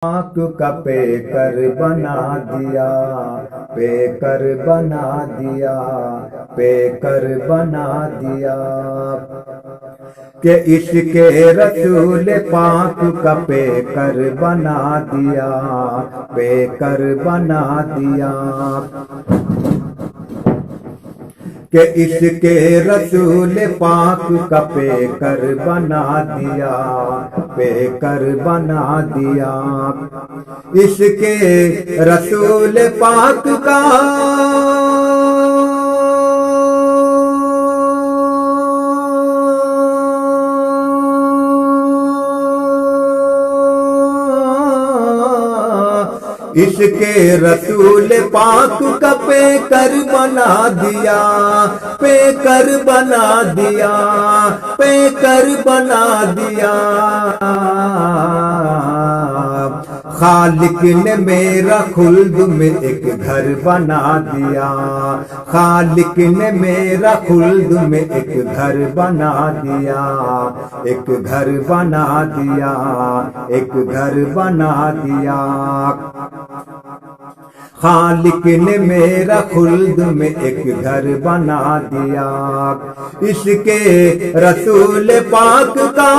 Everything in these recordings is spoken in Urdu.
آنکھ کا پیکر بنا دیا، پیکر بنا دیا، پیکر بنا دیا، کہ اس کے رسول پاک کا پیکر بنا دیا، پیکر بنا دیا، کہ اس کے رسول پاک کا پیکر بنا دیا، پیکر بنا دیا، اس کے رسول پاک کا اس کے رسول پاک کا پیکر بنا دیا، پیکر بنا دیا، پیکر بنا دیا، خالق نے میرا خلد میں ایک گھر بنا دیا، خالق نے میرا خلد میں ایک گھر بنا دیا، ایک گھر بنا دیا، ایک گھر بنا دیا، خالق نے میرا خلد میں ایک گھر بنا دیا، اس کے رسول پاک کا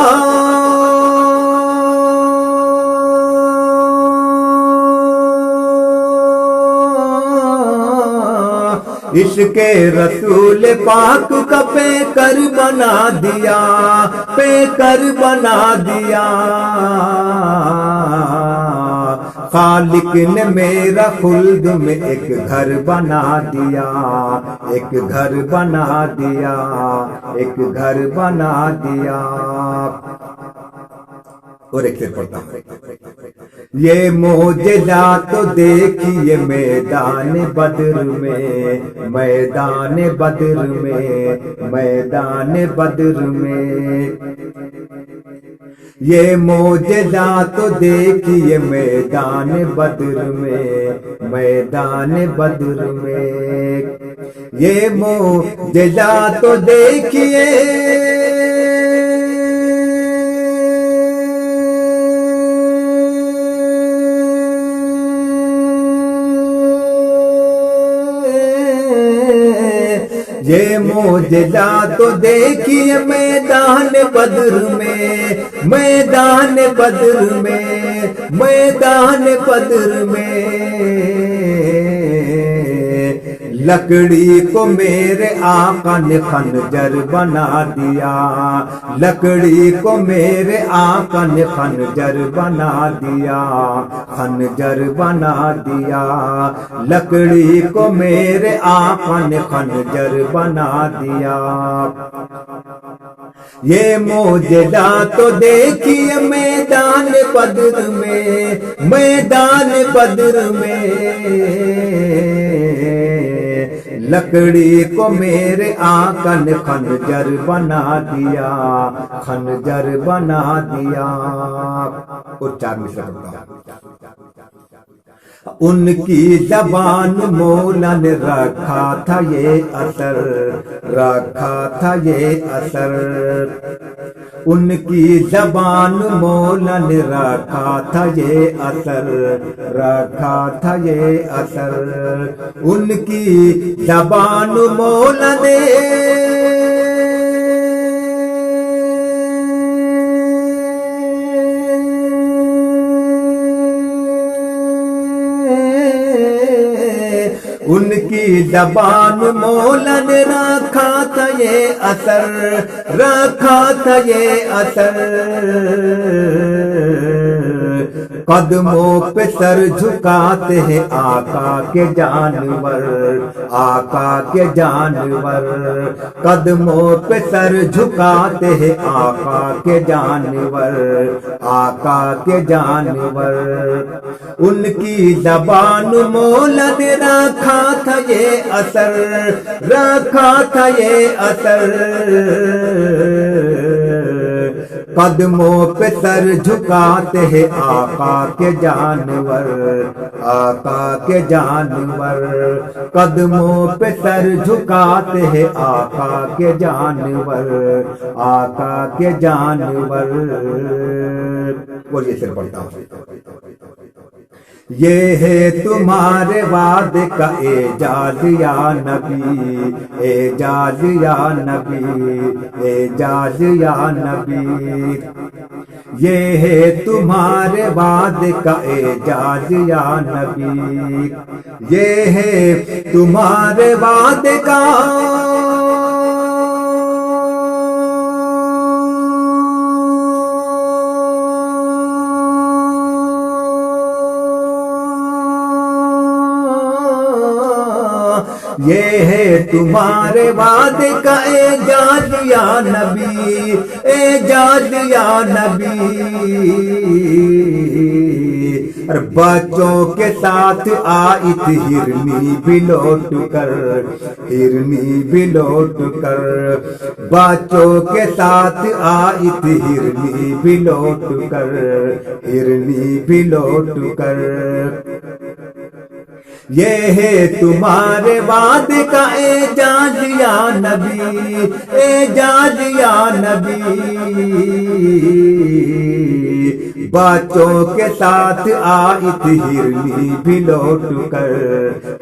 اس کے رسول پاک کا پیکر بنا دیا، پیکر بنا دیا، خالق نے میرا خلد میں ایک گھر بنا دیا، ایک گھر بنا دیا، ایک گھر بنا دیا، اور ایک پھر پڑھتا ہوں، یہ معجزات تو دیکھیے میدان بدر میں، میدان بدر میں، میدان بدر میں، یہ معجزات تو دیکھیے میدان بدر میں، میدان بدر میں، یہ معجزات تو دیکھیے یہ معجزات تو دیکھیے میدان بدر میں، میدان بدر میں، میدان بدر میں، لکڑی کو میرے آقا نے خنجر بنا دیا، لکڑی کو میرے آقا نے خنجر بنا دیا، خنجر بنا دیا، لکڑی کو میرے آقا نے خنجر بنا دیا، یہ معجزات تو دیکھیے میدان بدر میں، میدان بدر میں، لکڑی کو میرے آقا نے خنجر بنا دیا، خنجر بنا دیا، اور چار مصرع پڑھتا ہوں، ان کی زبان مولا نے رکھا تھا یہ اثر، رکھا تھا یہ اثر، ان کی زبان مولا نے رکھا تھا یہ اثر، رکھا تھا یہ اثر، ان کی زبان مولا نے ان کی زبان مولا نے رکھا تھا یہ اثر، رکھا تھا یہ اثر، قدموں پہ سر جھکاتے ہیں آقا کے جانور، آقا کے جانور، قدموں پہ سر جھکاتے ہیں آقا کے جانور، آقا کے جانور، ان کی زبان مولا نے رکھا تھا یہ اثر، رکھا تھا یہ اثر، قدموں پہ سر جھکاتے ہیں آقا کے جانور، آقا کے جانور، قدموں پہ سر جھکاتے ہیں آقا کے جانور، آقا کے جانور، بولیے سر پڑھتا ہوں۔ یہ ہے تمہارے وعدے کا اعجاز یا نبی، اعجاز یا نبی، اعجاز یا نبی، یہ ہے تمہارے وعدے کا اعجاز یا نبی، یہ ہے تمہارے وعدے کا یہ ہے تمہارے وعدے کا اعجاز یا نبی، اعجاز یا نبی، بچوں کے ساتھ آئی تھی ہرنی بھی لوٹ کر، ہرنی بھی لوٹ کر، بچوں کے ساتھ آئی تھی ہرنی بھی لوٹ کر، ہرنی بھی لوٹ کر، یہ ہے تمہارے وعدے کا اعجاز یا نبی، اعجاز یا نبی، بچوں کے ساتھ آئی تھی ہرنی بھی لوٹ کر،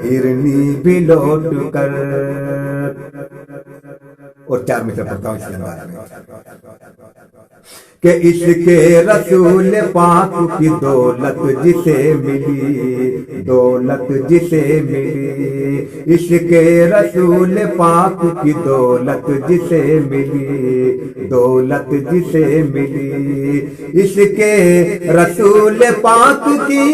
ہرنی بھی لوٹ کر۔ اور 4 مصرع پڑھتا ہوں اس کے انداز میں کہ عشق رسول پاک کی دولت جسے ملی، دولت جسے ملی، عشق رسول پاک کی دولت جسے ملی، دولت جسے ملی، عشق رسول پاک کی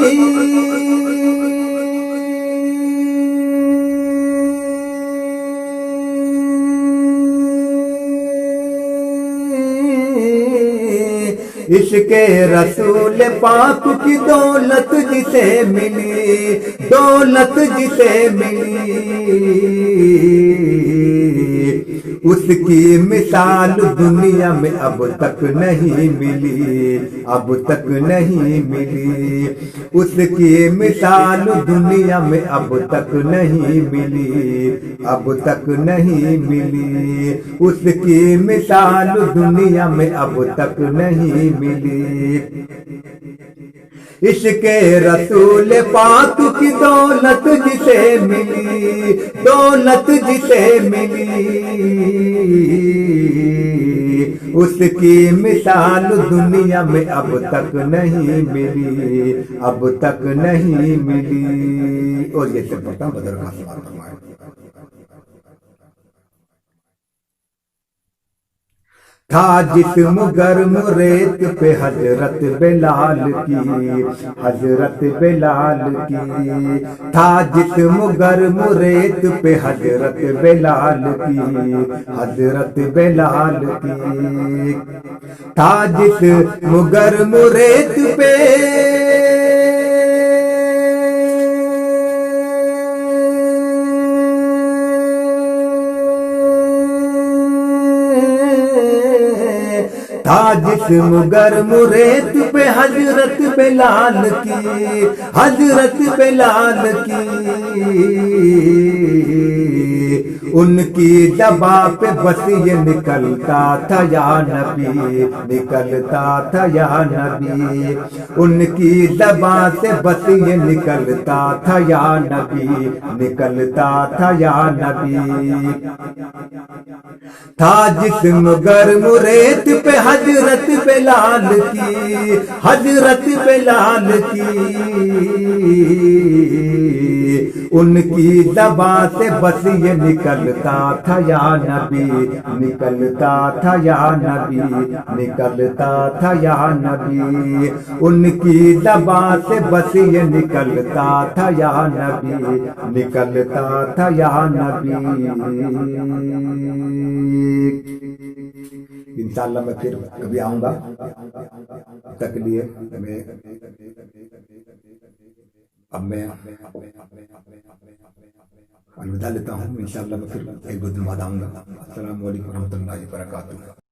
عشق رسول پاک کی دولت جسے ملی، دولت جسے ملی، اس کی مثال دنیا میں اب تک نہیں ملی، اب تک نہیں ملی، اس کی مثال دنیا میں اب تک نہیں ملی، اب تک نہیں ملی، اس کی مثال دنیا میں اب تک نہیں ملی، عشق رسول پاک کی دولت جسے ملی، دولت جسے ملی، اس کی مثال دنیا میں اب تک نہیں ملی، اب تک نہیں ملی۔ اور یہ سب پڑھتا ہوں بدر کا سوال فرمائے۔ تھا جسم گرم ریت پہ حضرت بلال کی، حضرت بلال کی، تھا جسم گرم ریت پہ حضرت بلال کی، حضرت بلال کی، تھا جسم گرم ریت پہ تھا جسم گرم ریت پہ حضرت بلال کی، حضرت بلال کی، ان کی زبان پہ بس یہ نکلتا تھا یا نبی، نکلتا تھا یا نبی، ان کی زبان سے بس یہ نکلتا تھا یا نبی، نکلتا تھا یا نبی، تھا جسم گرم ریت پہ حضرت بلال کی، حضرت بلال کی، ان کی زبان سے بس یہ نکلتا تھا یا نبی، نکلتا تھا یا نبی، نکلتا تھا یا نبی، ان کی زبان سے بس یہ نکلتا تھا یا نبی، نکلتا تھا یا نبی۔ انشاءاللہ میں پھر کبھی آؤں گا، تک لیے اب میں الوداع لیتا ہوں۔ انشاءاللہ میں پھر ایک دو دن بعد آؤں گا۔ السلام علیکم ورحمۃ اللہ وبرکاتہ۔